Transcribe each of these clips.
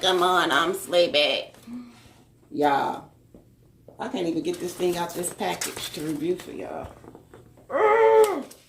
Come on, I'm sleepy. Y'all, I can't even get this thing out this package to review for y'all.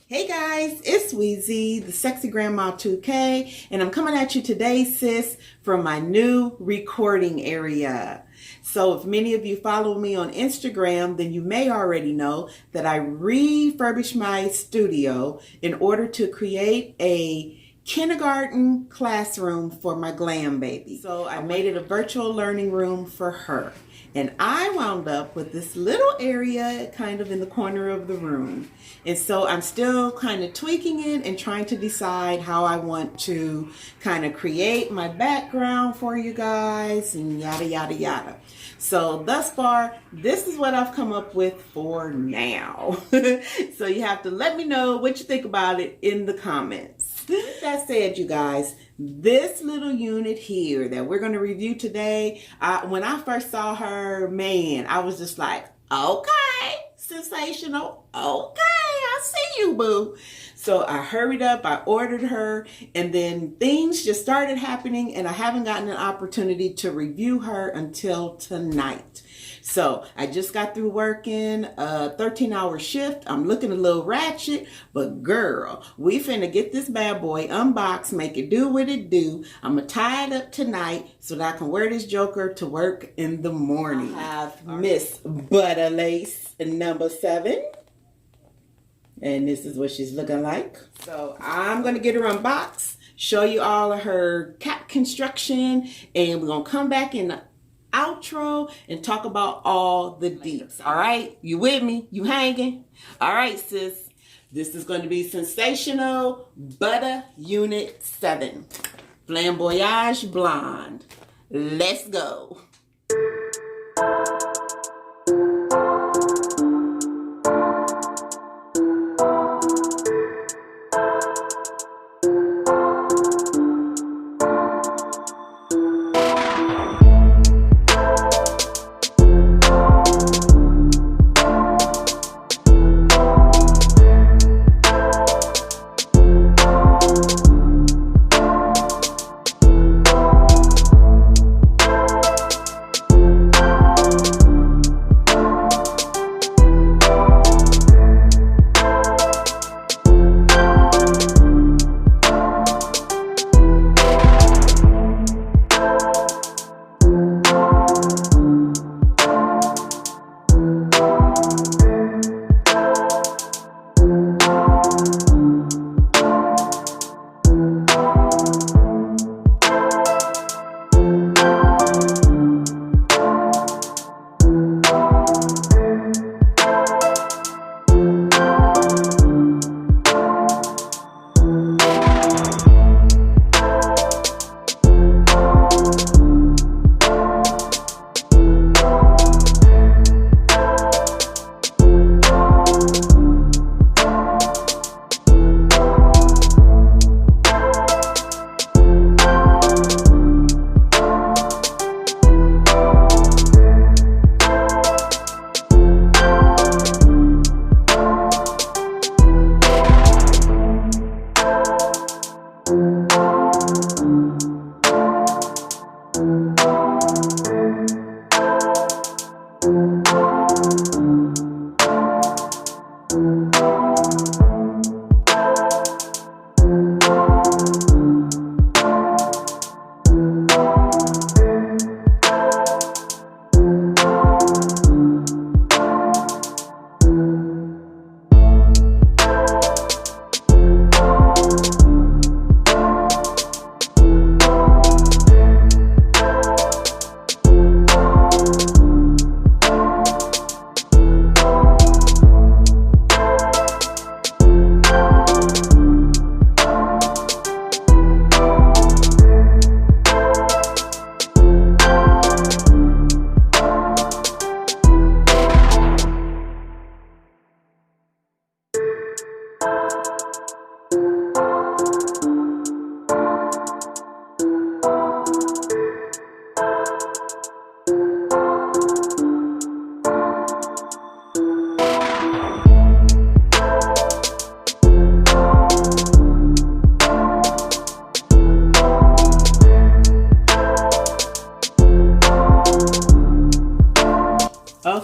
Hey guys, it's Weezy, the sexy grandma 2K, and I'm coming at you today, sis, from my new recording area. So if many of you follow me on Instagram, then you may already know that I refurbished my studio in order to create a kindergarten classroom for my glam baby. So I made it a virtual learning room for her. And I wound up with this little area kind of in the corner of the room. And so I'm still kind of tweaking it and trying to decide how I want to kind of create my background for you guys and yada, yada, yada. So thus far, this is what I've come up with for now. So you have to let me know what you think about it in the comments. With that said, you guys, this little unit here that we're going to review today, when I first saw her, man, I was just like, okay, sensational. Okay, I see you, boo. So I hurried up, I ordered her, and then things just started happening, and I haven't gotten an opportunity to review her until tonight. So I just got through working a 13-hour shift. I'm looking a little ratchet, but girl, we finna get this bad boy unboxed, make it do what it do. I'm gonna tie it up tonight so that I can wear this joker to work in the morning. I have Miss Butta Lace number 7. And this is what she's looking like. So I'm gonna get her unboxed, show you all of her cap construction, and we're gonna come back in the outro and talk about all the deets. All right, you with me? You hanging? All right, sis. This is going to be Sensationnel Butta Unit 7, Flamboyage Blonde. Let's go.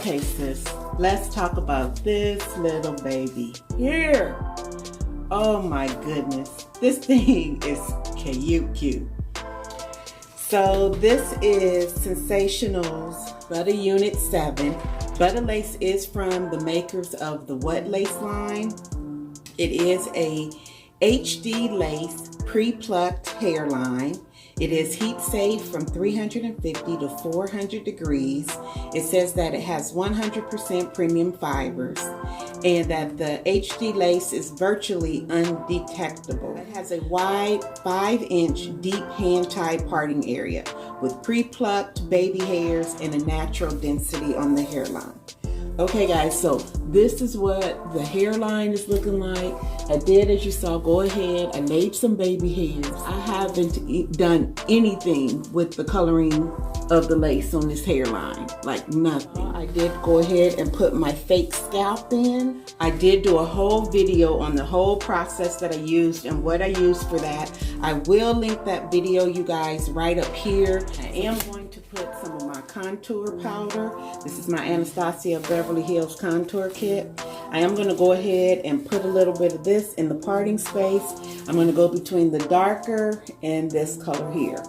Okay, sis, let's talk about this little baby here. Oh my goodness, this thing is cute. So this is Sensational's Butta Unit 7. Butta lace is from the makers of the What Lace line. It is a HD lace pre-plucked hairline. It is heat safe from 350 to 400 degrees. It says that it has 100% premium fibers and that the HD lace is virtually undetectable. It has a wide 5-inch deep hand-tie parting area with pre-plucked baby hairs and a natural density on the hairline. Okay guys, so this is what the hairline is looking like. I did, as you saw, go ahead, I laid some baby hairs. I haven't done anything with the coloring of the lace on this hairline, like nothing. I did go ahead and put my fake scalp in. I did do a whole video on the whole process that I used and what I used for that. I will link that video, you guys, right up here. I am going to put some of my contour powder. This is my Anastasia Beverly Hills contour kit. I am going to go ahead and put a little bit of this in the parting space. I'm going to go between the darker and this color here.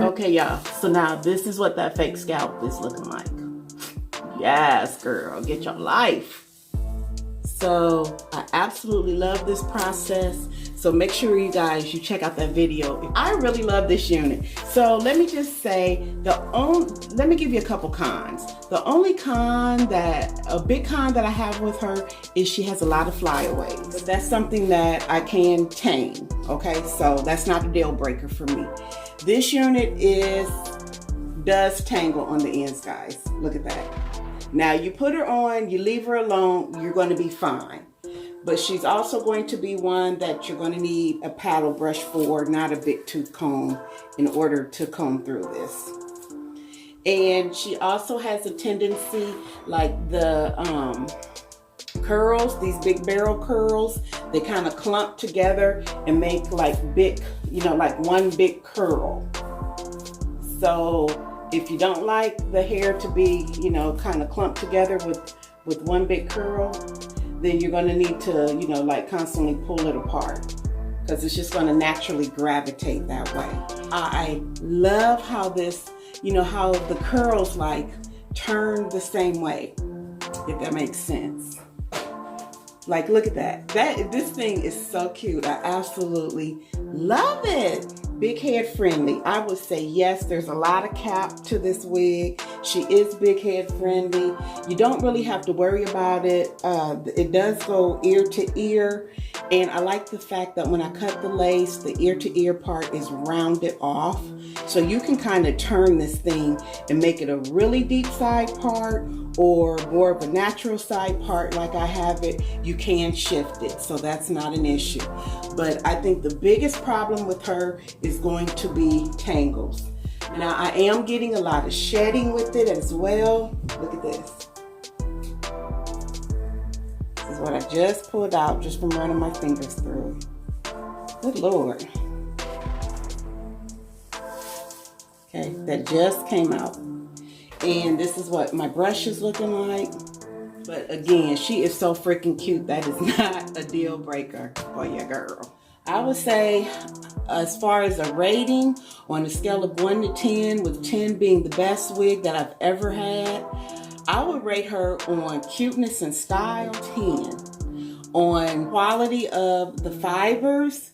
Okay, y'all. So now this is what that fake scalp is looking like. Yes, girl. Get your life. So I absolutely love this process. So make sure you guys, you check out that video. I really love this unit. So let me just say, let me give you a couple cons. The only big con that I have with her is she has a lot of flyaways. But that's something that I can tame, okay? So that's not a deal breaker for me. This unit does tangle on the ends, guys. Look at that. Now you put her on, you leave her alone, you're going to be fine. But she's also going to be one that you're going to need a paddle brush for, not a big tooth comb, in order to comb through this. And she also has a tendency, like the curls, these big barrel curls, they kind of clump together and make like big, like one big curl. So if you don't like the hair to be, kind of clumped together with one big curl, then you're going to need to, like constantly pull it apart because it's just going to naturally gravitate that way. I love how this, how the curls like turn the same way, if that makes sense. Like, look at that. This thing is so cute. I absolutely love it. Big head friendly. I would say yes, there's a lot of cap to this wig. She is big head friendly. You don't really have to worry about it. It does go ear to ear. And I like the fact that when I cut the lace, the ear to ear part is rounded off. So you can kind of turn this thing and make it a really deep side part or more of a natural side part like I have it. You can shift it, so that's not an issue. But I think the biggest problem with her is going to be tangles. Now I am getting a lot of shedding with it as well. Look at this. This is what I just pulled out just from running my fingers through. Good Lord. Okay, that just came out. And this is what my brush is looking like. But again, she is so freaking cute. That is not a deal breaker for your girl. I would say, as far as a rating, on a scale of 1 to 10, with 10 being the best wig that I've ever had, I would rate her on cuteness and style, 10. On quality of the fibers,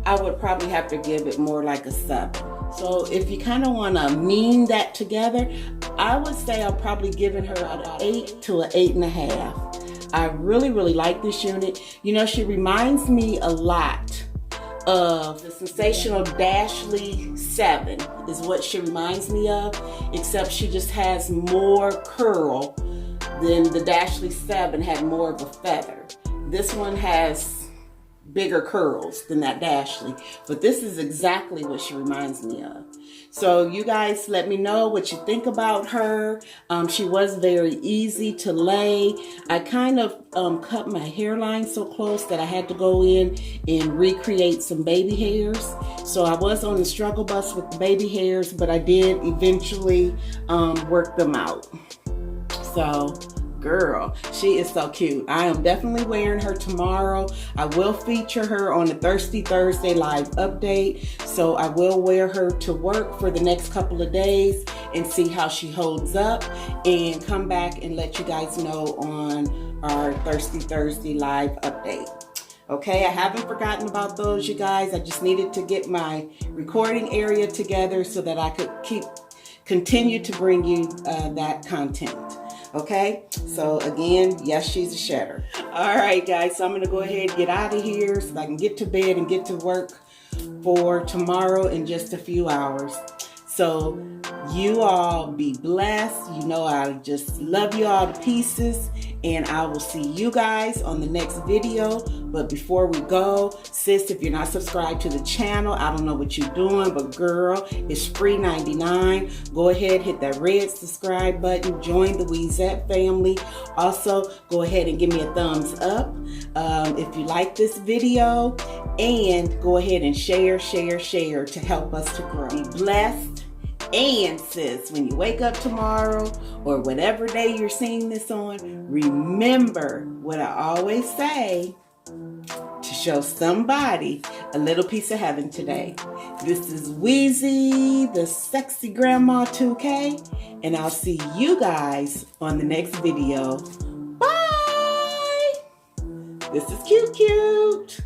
I would probably have to give it more like a 7. So if you kind of want to mean that together, I would say I'm probably giving her an 8 to an 8.5. I really, really like this unit. She reminds me a lot of the Sensational Dashley 7 is what she reminds me of, except she just has more curl than the Dashley 7 had more of a feather. This one has bigger curls than that Dashley. But this is exactly what she reminds me of. So you guys let me know what you think about her. She was very easy to lay. I kind of cut my hairline so close that I had to go in and recreate some baby hairs. So I was on the struggle bus with the baby hairs, but I did eventually work them out. So girl, she is so cute. I am definitely wearing her tomorrow. I will feature her on the Thirsty Thursday live update. So I will wear her to work for the next couple of days and see how she holds up, and come back and let you guys know on our Thirsty Thursday live update. Okay, I haven't forgotten about those, you guys. I just needed to get my recording area together so that I could continue to bring you that content. Okay, so again, yes, she's a shedder. All right, guys, so I'm going to go ahead and get out of here so I can get to bed and get to work for tomorrow in just a few hours. So you all be blessed. You know, I just love you all to pieces, and I will see you guys on the next video. But before we go, sis, if you're not subscribed to the channel, I don't know what you're doing, but girl, it's free 99. Go ahead, hit that red subscribe button, join the Weezette family. Also, go ahead and give me a thumbs up if you like this video, and go ahead and share to help us to grow. Be blessed. And sis, when you wake up tomorrow or whatever day you're seeing this on, remember what I always say, to show somebody a little piece of heaven today. This is Weezy, the sexy grandma 2K, and I'll see you guys on the next video. Bye! This is cute.